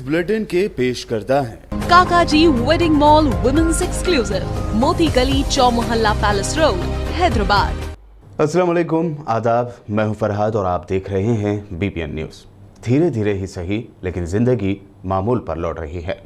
Bulletin के पेश करता है काकाजी वेडिंग मॉल वुमेन्स एक्सक्लूसिव, मोती गली, चौमोहल्ला पैलेस रोड, हैदराबाद। अस्सलाम वालेकुम, आदाब। मैं हूं फरहाद और आप देख रहे हैं बीपीएन न्यूज़। धीरे धीरे ही सही, लेकिन जिंदगी मामूल पर लौट रही है।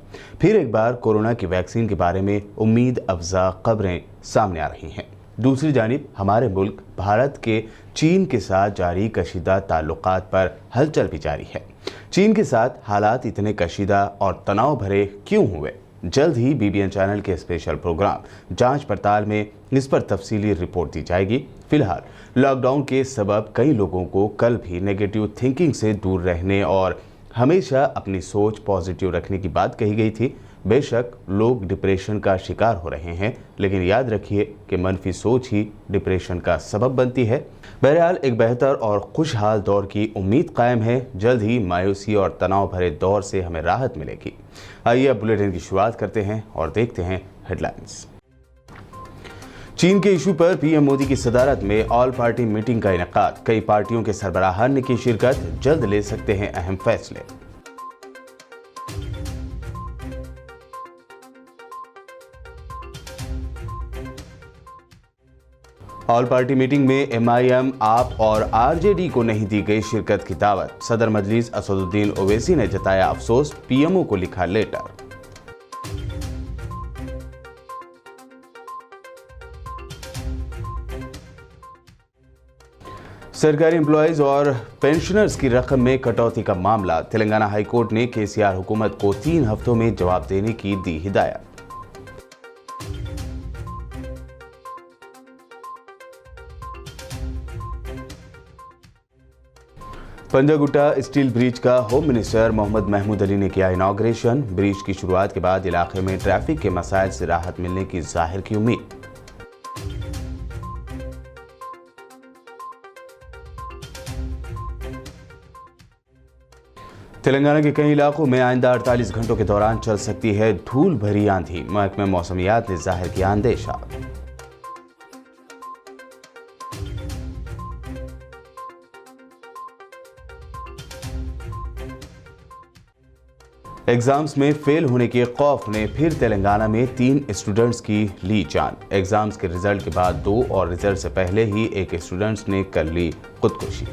फिर एक बार कोरोना की वैक्सीन के बारे में उम्मीद अफजा खबरें सामने आ रही हैं। दूसरी जानिब हमारे मुल्क भारत के चीन के साथ जारी कशीदा ताल्लुकात पर हलचल भी जारी है। चीन के साथ हालात इतने कशीदा और तनाव भरे क्यों हुए? जल्द ही बीबीएन चैनल के स्पेशल प्रोग्राम जांच पड़ताल में इस पर तफसीली रिपोर्ट दी जाएगी। फिलहाल लॉकडाउन के सबब कई लोगों को कल भी नेगेटिव थिंकिंग से दूर रहने और हमेशा अपनी सोच पॉजिटिव रखने की बात कही गई थी। बेशक लोग डिप्रेशन का शिकार हो रहे हैं, लेकिन याद रखिए कि मनफी सोच ही डिप्रेशन का सबब बनती है। बहरहाल एक बेहतर और खुशहाल दौर की उम्मीद कायम है। जल्द ही मायूसी और तनाव भरे दौर से हमें राहत मिलेगी। आइए अब बुलेटिन की शुरुआत करते हैं और देखते हैं हेडलाइंस। चीन के इशू पर पीएम मोदी की सदारत में ऑल पार्टी मीटिंग का इनेकाद। कई पार्टियों के सरबराहान ने की शिरकत। जल्द ले सकते हैं अहम फैसले। ऑल पार्टी मीटिंग में एमआईएम, आप और आरजेडी को नहीं दी गई शिरकत की दावत। सदर मजलिस असदुद्दीन ओवैसी ने जताया अफसोस। पीएमओ को लिखा लेटर। सरकारी एम्प्लॉयज और पेंशनर्स की रकम में कटौती का मामला। तेलंगाना हाईकोर्ट ने केसीआर हुकूमत को 3 हफ्तों में जवाब देने की दी हिदायत। पंजागुट्टा स्टील ब्रिज का होम मिनिस्टर मोहम्मद महमूद अली ने किया इनॉग्रेशन। ब्रिज की शुरुआत के बाद इलाके में ट्रैफिक के मसाइल से राहत मिलने की जाहिर की उम्मीद। तेलंगाना के कई इलाकों में आइंदा 48 घंटों के दौरान चल सकती है धूल भरी आंधी। महकमे मौसमियात ने जाहिर किया अंदेशा। एग्जाम्स में फेल होने के खौफ ने फिर तेलंगाना में 3 स्टूडेंट्स की ली जान। एग्जाम्स के रिजल्ट के बाद 2 और रिजल्ट से पहले ही एक स्टूडेंट्स ने कर ली खुदकुशी।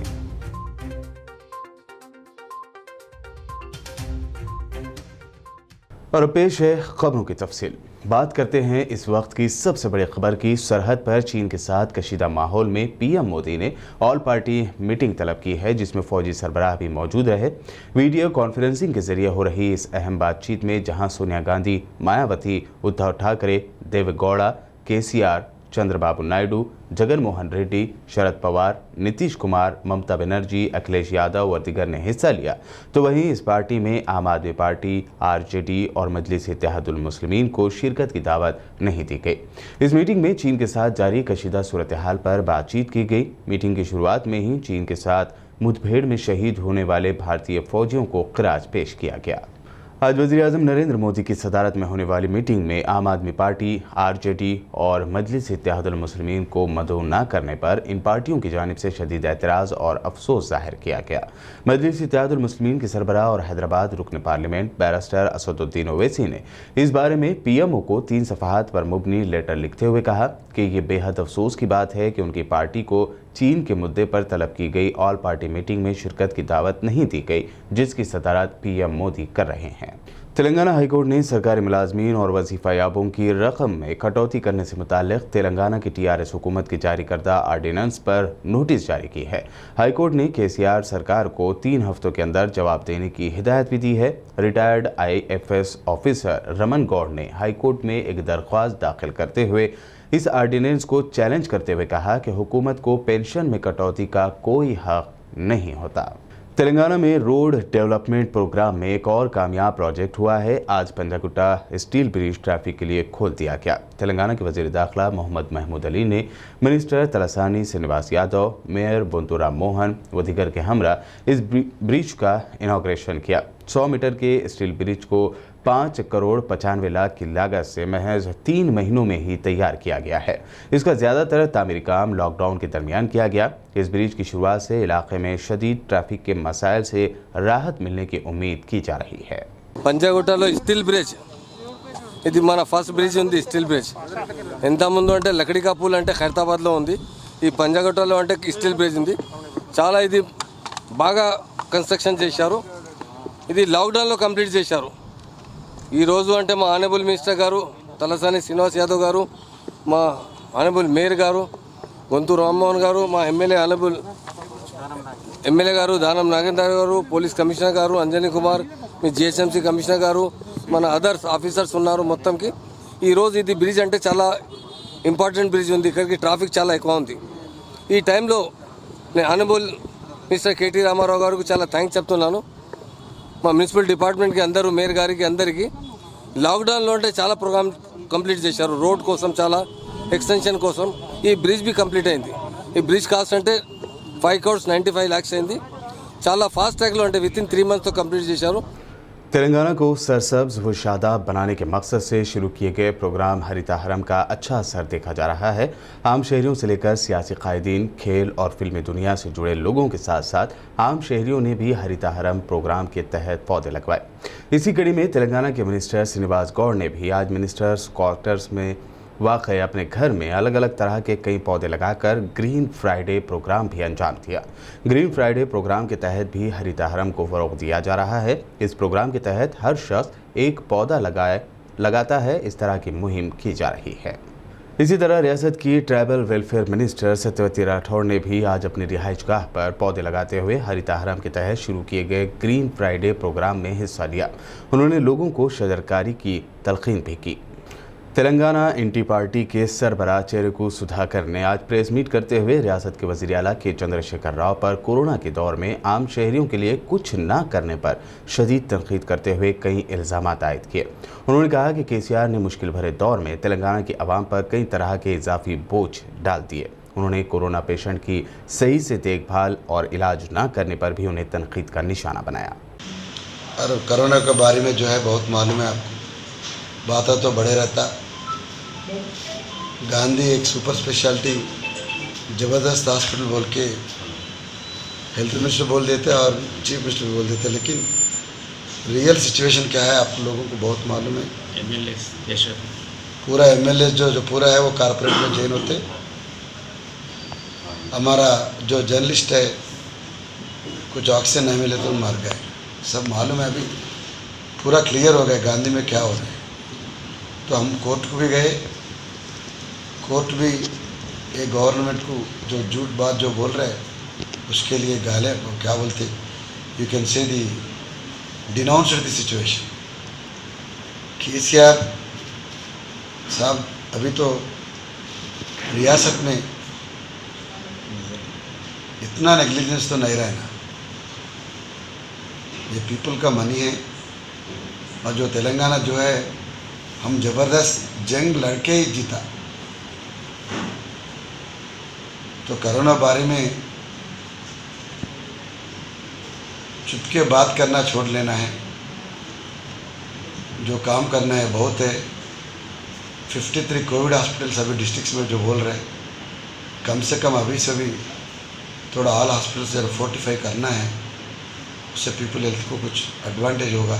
और पेश है खबरों की तफसील। बात करते हैं इस वक्त की सबसे बड़ी खबर की। सरहद पर चीन के साथ कशीदा माहौल में पीएम मोदी ने ऑल पार्टी मीटिंग तलब की है, जिसमें फौजी सरबराह भी मौजूद रहे। वीडियो कॉन्फ्रेंसिंग के जरिए हो रही इस अहम बातचीत में जहां सोनिया गांधी, मायावती, उद्धव ठाकरे, देवेगौड़ा, केसीआर, चंद्रबाबू नायडू, जगन मोहन रेड्डी, शरद पवार, नीतीश कुमार, ममता बनर्जी, अखिलेश यादव और दीगर ने हिस्सा लिया, तो वहीं इस पार्टी में आम आदमी पार्टी, आरजेडी और मजलिस इत्तेहादुल मुस्लिमीन को शिरकत की दावत नहीं दी गई। इस मीटिंग में चीन के साथ जारी कशीदा सूरत हाल पर बातचीत की गई। मीटिंग की शुरुआत में ही चीन के साथ मुठभेड़ में शहीद होने वाले भारतीय फौजियों को खिराज पेश किया गया। आज वज़ीर-ए-आज़म नरेंद्र मोदी की सदारत में होने वाली मीटिंग में आम आदमी पार्टी, आरजेडी और मजलिस इत्तेहादुल मुस्लिमीन को मदऊ न करने पर इन पार्टियों की जानिब से शदीद एतराज़ और अफसोस जाहिर किया गया। मजलिस इत्तेहादुल मुस्लिमीन के सरबराह और हैदराबाद रुकन पार्लियामेंट बैरिस्टर असदुद्दीन ओवैसी ने इस बारे में पीएमओ को 3 सफ़हात पर मुबनी लेटर लिखते हुए कहा कि ये बेहद अफसोस की बात है कि उनकी पार्टी को चीन के मुद्दे पर तलब की गई ऑल पार्टी मीटिंग में शिरकत की दावत नहीं दी गई, जिसकी सदारत पीएम मोदी कर रहे हैं। तेलंगाना हाईकोर्ट ने सरकारी मुलाजमीन और वजीफा याबों की रकम में कटौती करने से मुताल्लिक तेलंगाना की टीआरएस हुकूमत की जारी करदा आर्डिनेंस पर नोटिस जारी की है। हाईकोर्ट ने केसीआर सरकार को 3 हफ्तों के अंदर जवाब देने की हिदायत भी दी है। Retired IFS officer Raman Gaur ने हाईकोर्ट में एक दरख्वास्त दाखिल करते हुए इस आर्डिनेंस को चैलेंज करते हुए कहा कि हुकूमत को पेंशन में कटौती का कोई हक नहीं होता। तेलंगाना में रोड डेवलपमेंट प्रोग्राम में एक और कामयाब प्रोजेक्ट हुआ है। आज पंजागुट्टा स्टील ब्रिज ट्रैफिक के लिए खोल दिया गया। तेलंगाना के वजीर दाखिला मोहम्मद महमूद अली ने मिनिस्टर तलसानी श्रीनिवास यादव, मेयर बोंतुराम मोहन व दीगर के हमरा इस ब्रिज का इनॉग्रेशन किया। 100 मीटर के स्टील ब्रिज को 5 करोड़ 95 लाख की लागत से महज 3 महीनों में ही तैयार किया गया है। इसका ज़्यादातर तामीरी काम लॉकडाउन के दरमियान किया गया। इस ब्रिज की शुरुआत से इलाके में शदीद ट्रैफिक के मसाइल से राहत मिलने की उम्मीद की जा रही है। పంజాగుట్టలో స్టీల్ బ్రిడ్జ్, ఇది మన ఫస్ట్ బ్రిడ్జ్ ఉంది. స్టీల్ బ్రిడ్జ్ ఎంత ముందు అంటే లకడికా పూల్ అంటే ఖైరతాబాద్లో ఉంది, ఈ పంజాగుట్టలో అంటే స్టీల్ బ్రిడ్జ్ ఉంది. చాలా ఇది బాగా కన్స్ట్రక్షన్ చేశారు. ఇది లాక్డౌన్లో కంప్లీట్ చేశారు. ఈరోజు అంటే మా ఆనరబుల్ మినిస్టర్ గారు తలసాని శ్రీనివాస్ యాదవ్ గారు, మా ఆనరబుల్ మేయర్ గారు గొంతూరు రామ్మోహన్ గారు, మా ఎమ్మెల్యే గారు దానం నాగేంద్ర గారు, పోలీస్ కమిషనర్ గారు అంజనీ కుమార్, మీ జిహెచ్ఎంసీ కమిషనర్ గారు, మన అదర్స్ ఆఫీసర్స్ ఉన్నారు. మొత్తంకి ఈరోజు ఇది బ్రిడ్జ్ అంటే చాలా ఇంపార్టెంట్ బ్రిడ్జ్ ఉంది. ఇక్కడికి ట్రాఫిక్ చాలా ఎక్కువ ఉంది. ఈ టైంలో నేను ఆనరబుల్ మినిస్టర్ కేటీ రామారావు గారికి చాలా థ్యాంక్స్ చెప్తున్నాను. మా మున్సిపల్ డిపార్ట్మెంట్కి అందరూ, మేయర్ గారికి అందరికీ లాక్డౌన్లో అంటే చాలా ప్రోగ్రామ్ కంప్లీట్ చేశారు. రోడ్ కోసం, చాలా ఎక్స్టెన్షన్ కోసం ఈ బ్రిడ్జ్ బి కంప్లీట్ అయింది. ఈ బ్రిడ్జ్ కాస్ట్ అంటే 5,95 lakhs అయింది. చాలా ఫాస్ట్ ట్రాక్లో అంటే విత్ ఇన్ 3 months కంప్లీట్ చేశారు. तेलंगाना को सरसब्ज व शादाब बनाने के मकसद से शुरू किए गए प्रोग्राम हरिता हरम का अच्छा असर देखा जा रहा है। आम शहरियों से लेकर सियासी कायदीन, खेल और फिल्मी दुनिया से जुड़े लोगों के साथ साथ आम शहरियों ने भी हरिता हरम प्रोग्राम के तहत पौधे लगवाए। इसी कड़ी में तेलंगाना के मिनिस्टर श्रीनिवास गौड़ ने भी आज मिनिस्टर्स क्वार्टर्स में वाक़ अपने घर में अलग अलग तरह के कई पौधे लगाकर ग्रीन फ्राइडे प्रोग्राम भी अंजाम दिया। ग्रीन फ्राइडे प्रोग्राम के तहत भी हरिता हरम को फ़रोग़ दिया जा रहा है। इस प्रोग्राम के तहत हर शख्स एक पौधा लगाता है। इस तरह की मुहिम की जा रही है। इसी तरह रियासत की tribal welfare minister Satyavati Rathore ने भी आज अपनी रिहाइशगाह पर पौधे लगाते हुए हरिता हरम के तहत शुरू किए गए ग्रीन फ्राइडे प्रोग्राम में हिस्सा लिया। उन्होंने लोगों को शजरकारी की तलकीन भी की। तेलंगाना इंटी पार्टी के सरबराह चेरिकू सुधाकर ने आज प्रेस मीट करते हुए रियासत के वज़ीर आला के चंद्रशेखर राव पर कोरोना के दौर में आम शहरियों के लिए कुछ न करने पर शदीद तनकीद करते हुए कई इल्ज़ामात आयद किए। उन्होंने कहा कि केसीआर ने मुश्किल भरे दौर में तेलंगाना की आवाम पर कई तरह के इजाफी बोझ डाल दिए। उन्होंने कोरोना पेशेंट की सही से देखभाल और इलाज न करने पर भी उन्हें तनकीद का निशाना बनाया। और कोरोना के बारे में जो है बहुत मालूम है आपको, बातें तो बड़े रहता। गांधी एक सुपर स्पेशलिटी ज़बरदस्त हॉस्पिटल बोल के हेल्थ मिनिस्टर बोल देते और चीफ मिनिस्टर भी बोल देते, लेकिन रियल सिचुएशन क्या है आप लोगों को बहुत मालूम है। पूरा एमएलए जो पूरा है वो कारपोरेट में जॉइन होते। हमारा जो जर्नलिस्ट है कुछ ऑक्सीजन नहीं मिले तो मर गए, सब मालूम है। अभी पूरा क्लियर हो गया गांधी में क्या हो रहा है। तो हम कोर्ट को भी गए, कोर्ट भी ये गवर्नमेंट को जो झूठ बात जो बोल रहे हैं उसके लिए गाले क्या बोलते, you can say the denounced the situation. KCR साहब अभी तो रियासत में इतना नेग्लिजेंस तो नहीं रहना। ये पीपल का मनी है और जो तेलंगाना जो है हम ज़बरदस्त जंग लड़के ही जीता। तो कोरोना बारे में चुपके बात करना छोड़ लेना है, जो काम करना है बहुत है। 53 कोविड हॉस्पिटल्स अभी डिस्ट्रिक्ट्स में जो बोल रहे हैं, कम से कम अभी से भी थोड़ा ऑल हॉस्पिटल से 45 करना है, उससे पीपल हेल्थ को कुछ एडवांटेज होगा।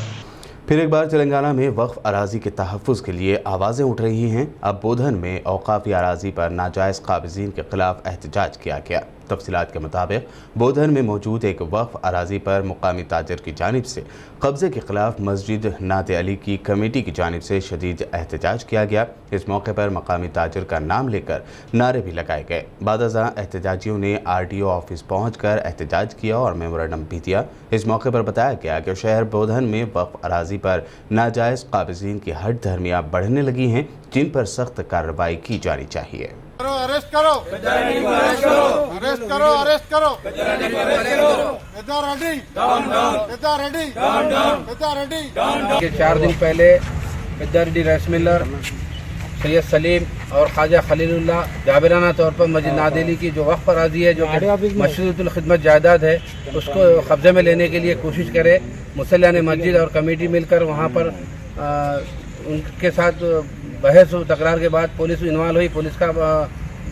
फिर एक बार तेलंगाना में वक्फ अराजी के तहफ़्फ़ुज़ के लिए आवाज़ें उठ रही हैं। अब बोधन में औक़ाफ़ी अराजी पर नाजायज़ काबिज़ीन के ख़िलाफ़ एहतजाज किया गया। तफसीलात के मुताबिक बोधन में मौजूद एक वक्फ अराजी पर मुकामी ताजिर की जानिब से कब्ज़े के ख़िलाफ़ मस्जिद नाते अली की कमेटी की जानिब से शदीद एहतजाज किया गया। इस मौके पर मकामी ताजिर का नाम लेकर नारे भी लगाए गए। बादअज़ां एहतजाजियों ने RDO ऑफिस पहुंचकर एहतजाज किया और मेमोरेंडम भी दिया। इस मौके पर बताया गया कि शहर बोधन में वक्फ अराजी पर नाजायज़ काबिज़ीन की हट धर्मियाँ बढ़ने लगी हैं, जिन पर सख्त कार्रवाई की जानी चाहिए। अरेस्ट करो, अरेस्ट करो, अरेस्ट करो, अरेस्ट करो, रेडी। 4 दिन पहले पेद्दारेड्डी राइस मिलर सैयद सलीम और ख्वाजा खलीलुल्लाह जाबिराना तौर पर मस्जिद नादेली की जो वक्फ अराजी है, जो मशरूतुल खिदमत जायदाद है, उसको कब्जे में लेने के लिए कोशिश करे। मुसल्लान मस्जिद और कमेटी मिलकर वहाँ पर उनके साथ बहस तकरार के बाद पुलिस इन्वॉल्व हुई। पुलिस का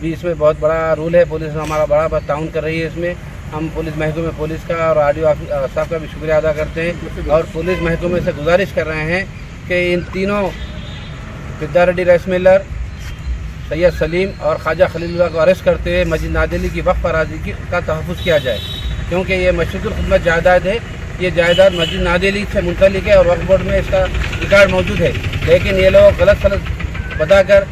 भी इसमें बहुत बड़ा रोल है। पुलिस हमारा बड़ा ताउन कर रही है इसमें। हम पुलिस महकमे पुलिस का और आरडीओ साहब का भी शुक्रिया अदा करते हैं और पुलिस महकमे से गुजारिश कर रहे हैं कि इन तीनों पेद्दारेड्डी राइस मिलर, सैयद सलीम और ख्वाजा खलीलुल्लाह को अरेस्ट करते हुए मस्जिद नादेली की वक्फ अराजी का तहफ़्फ़ुज़ किया जाए, क्योंकि ये मशरूतुल खिदमत जायदाद है। ये जायदाद मस्जिद नादेली से मुंसलिक है और वक्फ बोर्ड में इसका रिकॉर्ड मौजूद है, लेकिन ये लोग गलत सलत बताकर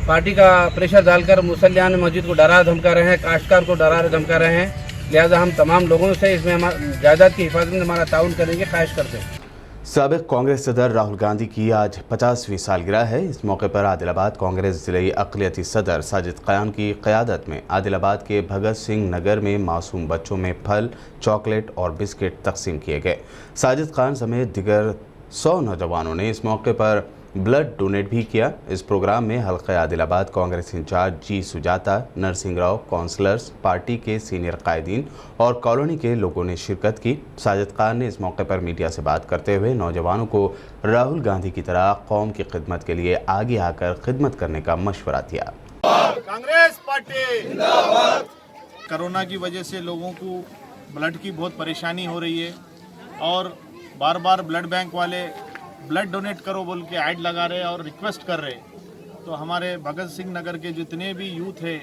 पार्टी का प्रेशर डालकर मुसल्लियान मस्जिद को डरा धमका रहे हैं, काश्तकार को डरा धमका रहे हैं। लिहाजा हम तमाम लोगों से इसमें जायदाद की हिफाजत में हमारा ताउन करने की ख्वाहिश करते हैं। साबिक़ कांग्रेस सदर राहुल गांधी की आज 50वीं सालगिरह है। इस मौके पर आदिलाबाद कांग्रेस ज़िले अक़लियती सदर साजिद क़यान की क़यादत में आदिलाबाद के भगत सिंह नगर में मासूम बच्चों में फल, चॉकलेट और बिस्किट तकसीम किए गए। साजिद खान समेत दिगर 100 नौजवानों ने इस मौके पर ब्लड डोनेट भी किया। इस प्रोग्राम में हल्क़े आदिलाबाद कांग्रेस इंचार्ज जी सुजाता, नरसिंह राव, काउंसलर्स, पार्टी के सीनियर कायदीन और कॉलोनी के लोगों ने शिरकत की। साजिद खान ने इस मौके पर मीडिया से बात करते हुए नौजवानों को राहुल गांधी की तरह कौम की खिदमत के लिए आगे आकर खिदमत करने का मशवरा दिया। कांग्रेस पार्टी जिंदाबाद। कोरोना की वजह से लोगों को ब्लड की बहुत परेशानी हो रही है और बार बार ब्लड बैंक वाले ब्लड डोनेट करो बोल के ऐड लगा रहे और रिक्वेस्ट कर रहे। तो हमारे भगत सिंह नगर के जितने भी यूथ है,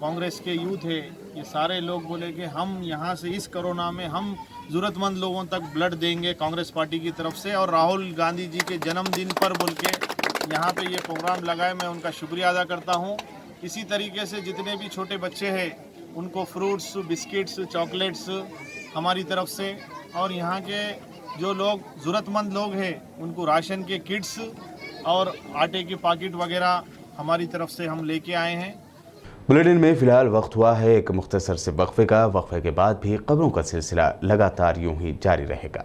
कांग्रेस के यूथ है, ये सारे लोग बोले कि हम यहाँ से इस कोरोना में हम ज़रूरतमंद लोगों तक ब्लड देंगे कांग्रेस पार्टी की तरफ से। और राहुल गांधी जी के जन्मदिन पर बोल के यहाँ पे ये प्रोग्राम लगाए, मैं उनका शुक्रिया अदा करता हूँ। इसी तरीके से जितने भी छोटे बच्चे हैं उनको फ्रूट्स, बिस्किट्स, चॉकलेट्स हमारी तरफ से, और यहाँ के जो लोग ज़रूरतमंद लोग हैं उनको राशन के किट्स और आटे के पैकेट वगैरह हमारी तरफ से हम लेके आए हैं। बुलेटिन में फिलहाल वक्त हुआ है एक मुख्तसर से वक्फे का। वक्फे के बाद भी खबरों का सिलसिला लगातार यूं ही जारी रहेगा।